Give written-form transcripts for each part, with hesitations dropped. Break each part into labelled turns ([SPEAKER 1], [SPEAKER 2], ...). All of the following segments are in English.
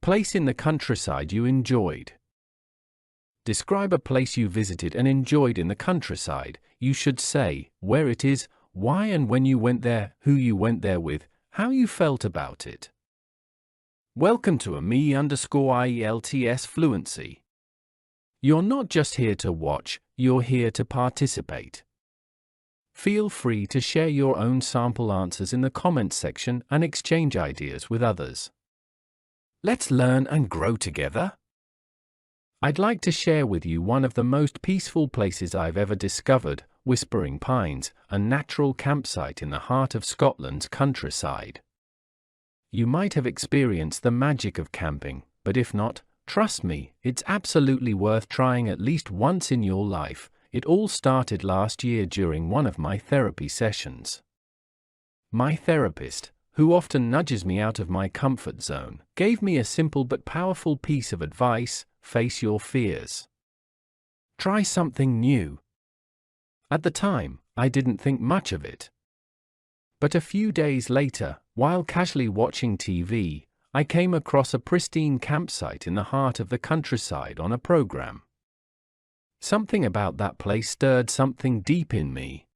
[SPEAKER 1] Place in the countryside you enjoyed. Describe a place you visited and enjoyed in the countryside. You should say where it is, why and when you went there, who you went there with, how you felt about it. Welcome to me_IELTS Fluency. You're not just here to watch, you're here to participate. Feel free to share your own sample answers in the comments section and exchange ideas with others. Let's learn and grow together. I'd like to share with you one of the most peaceful places I've ever discovered, Whispering Pines, a natural campsite in the heart of Scotland's countryside. You might have experienced the magic of camping, but if not, trust me, it's absolutely worth trying at least once in your life. It all started last year during one of my therapy sessions. My therapist, who often nudges me out of my comfort zone, gave me a simple but powerful piece of advice: face your fears. Try something new. At the time, I didn't think much of it. But a few days later, while casually watching TV, I came across a pristine campsite in the heart of the countryside on a program. Something about that place stirred something deep in me.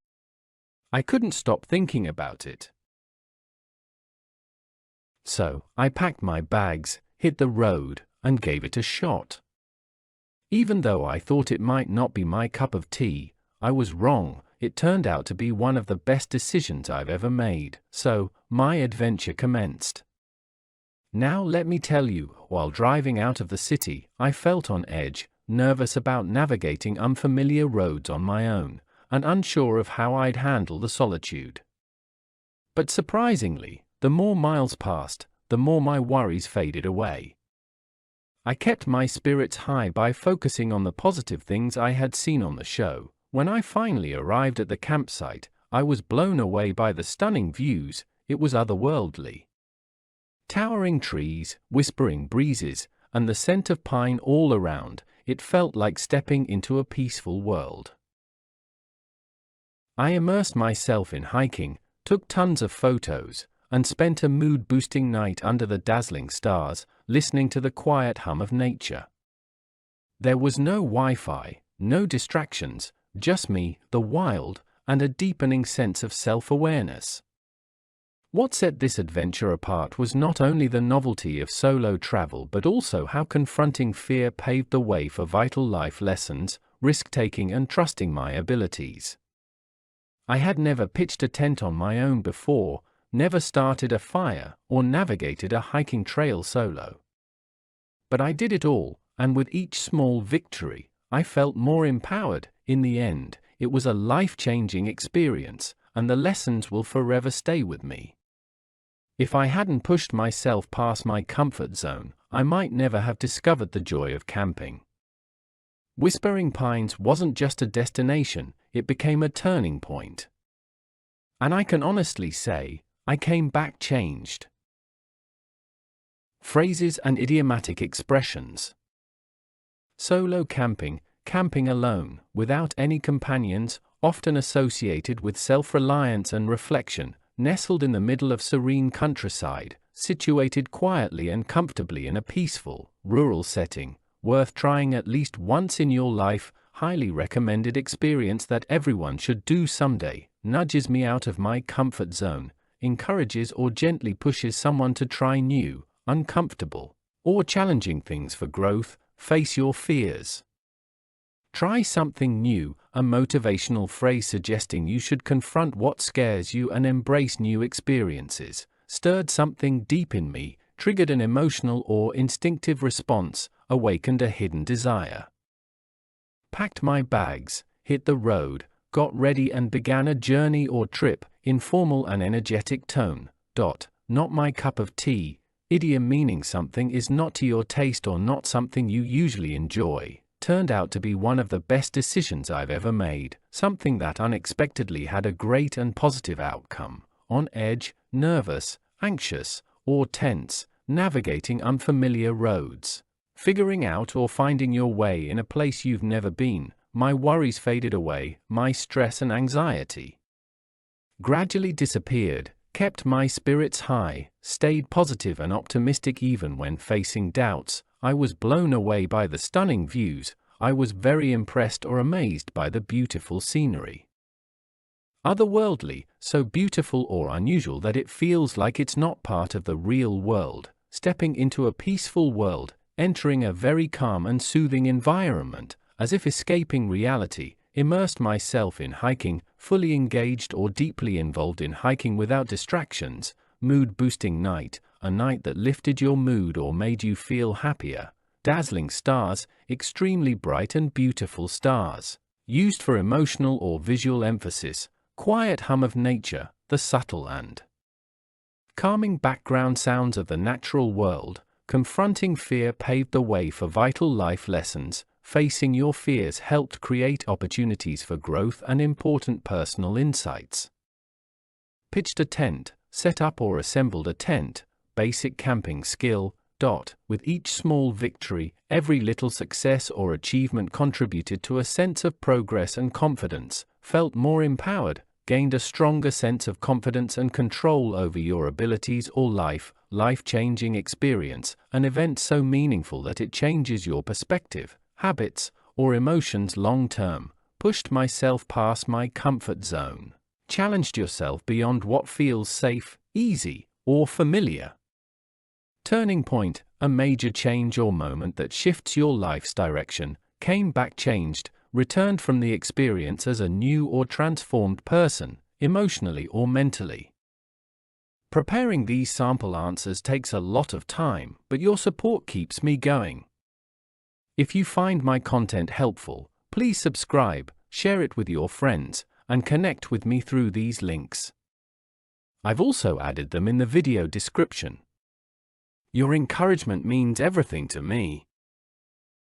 [SPEAKER 1] I couldn't stop thinking about it. So, I packed my bags, hit the road, and gave it a shot. Even though I thought it might not be my cup of tea, I was wrong. It turned out to be one of the best decisions I've ever made, so my adventure commenced. Now let me tell you, while driving out of the city, I felt on edge, nervous about navigating unfamiliar roads on my own, and unsure of how I'd handle the solitude. But surprisingly, the more miles passed, the more my worries faded away. I kept my spirits high by focusing on the positive things I had seen on the show. When I finally arrived at the campsite, I was blown away by the stunning views. It was otherworldly. Towering trees, whispering breezes, and the scent of pine all around, it felt like stepping into a peaceful world. I immersed myself in hiking, took tons of photos, and spent a mood-boosting night under the dazzling stars, listening to the quiet hum of nature. There was no Wi-Fi, no distractions, just me, the wild, and a deepening sense of self-awareness. What set this adventure apart was not only the novelty of solo travel but also how confronting fear paved the way for vital life lessons, risk-taking and trusting my abilities. I had never pitched a tent on my own before, never started a fire, or navigated a hiking trail solo. But I did it all, and with each small victory, I felt more empowered. In the end, it was a life-changing experience, and the lessons will forever stay with me. If I hadn't pushed myself past my comfort zone, I might never have discovered the joy of camping. Whispering Pines wasn't just a destination, it became a turning point. And I can honestly say, I came back changed. Phrases and idiomatic expressions. Solo camping, camping alone, without any companions, often associated with self-reliance and reflection, nestled in the middle of serene countryside, situated quietly and comfortably in a peaceful, rural setting, worth trying at least once in your life, highly recommended experience that everyone should do someday, nudges me out of my comfort zone, encourages or gently pushes someone to try new, uncomfortable, or challenging things for growth. Face your fears. Try something new, a motivational phrase suggesting you should confront what scares you and embrace new experiences, stirred something deep in me, triggered an emotional or instinctive response, awakened a hidden desire. Packed my bags, hit the road, got ready and began a journey or trip, informal and energetic tone. Not my cup of tea. Idiom meaning something is not to your taste or not something you usually enjoy, turned out to be one of the best decisions I've ever made, something that unexpectedly had a great and positive outcome. On edge, nervous, anxious, or tense, navigating unfamiliar roads, figuring out or finding your way in a place you've never been, my worries faded away, my stress and anxiety gradually disappeared, kept my spirits high, stayed positive and optimistic even when facing doubts. I was blown away by the stunning views. I was very impressed or amazed by the beautiful scenery. Otherworldly, so beautiful or unusual that it feels like it's not part of the real world. Stepping into a peaceful world, entering a very calm and soothing environment, as if escaping reality. Immersed myself in hiking, fully engaged or deeply involved in hiking without distractions. Mood-boosting night, a night that lifted your mood or made you feel happier. Dazzling stars, extremely bright and beautiful stars, used for emotional or visual emphasis. Quiet hum of nature, the subtle and calming background sounds of the natural world. Confronting fear paved the way for vital life lessons. Facing your fears helped create opportunities for growth and important personal insights. Pitched a tent, set up or assembled a tent, basic camping skill. With each small victory, every little success or achievement contributed to a sense of progress and confidence. Felt more empowered, gained a stronger sense of confidence and control over your abilities or life-changing experience, an event so meaningful that it changes your perspective, habits, or emotions long-term. Pushed myself past my comfort zone. Challenged yourself beyond what feels safe, easy, or familiar. Turning point, a major change or moment that shifts your life's direction. Came back changed, returned from the experience as a new or transformed person, emotionally or mentally. Preparing these sample answers takes a lot of time, but your support keeps me going. If you find my content helpful, please subscribe, share it with your friends, and connect with me through these links. I've also added them in the video description. Your encouragement means everything to me.